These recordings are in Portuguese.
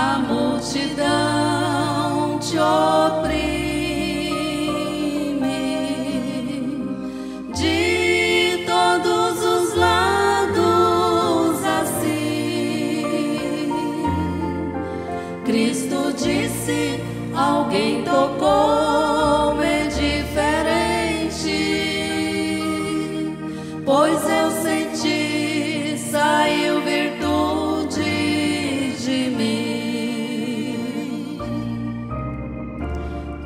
a multidão te oprime, de todos os lados assim. Cristo disse: alguém tocou-me diferente, pois eu senti, saiu virtude de mim.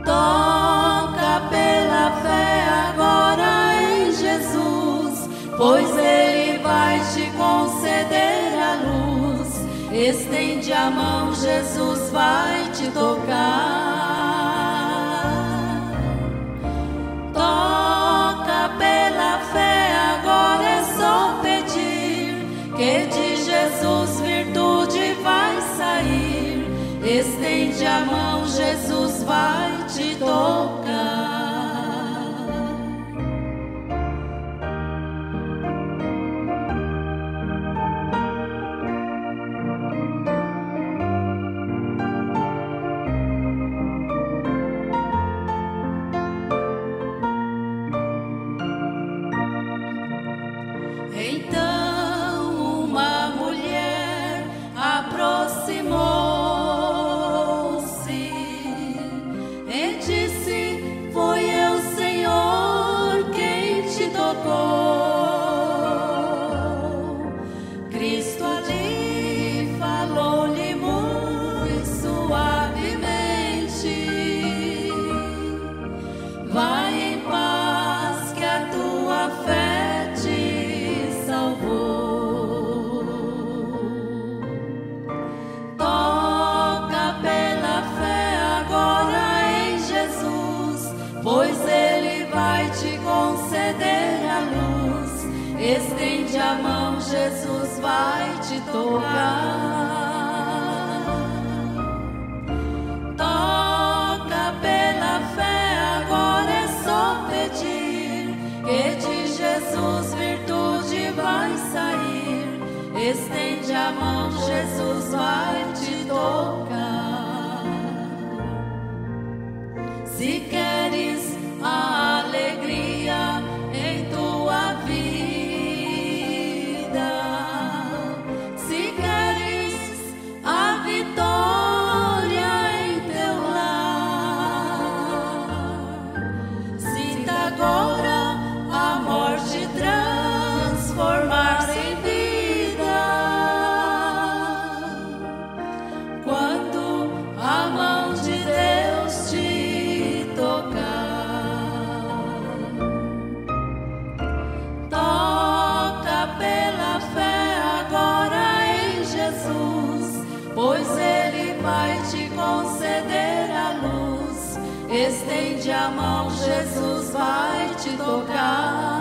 Toca pela fé agora em Jesus, pois Ele vai te conceder a luz. Estende a mão, Jesus vai te tocar. Toca pela fé agora, é só pedir, que de Jesus virtude vai sair. Estende a mão, Jesus vai te tocar. Então uma mulher aproximou-se e disse: foi eu, Senhor, quem te tocou. Cristo ali falou-lhe muito suavemente: vai em paz, que a tua fé te salvou. Toca pela fé agora em Jesus, pois Ele vai te conceder a luz. Estende a mão, Jesus vai te tocar. Toca pela fé agora, é só pedir, que de Jesus virtude vai sair. Estende a mão, Jesus vai te tocar. Se queres a alegria em tua vida, se queres a vitória em teu lar, sinta agora a morte transformar-se em vida, quando a mão de Deus te tocar. Toca pela fé agora em Jesus, pois Ele vai te conceder a luz. Estende a mão, Jesus vai te tocar.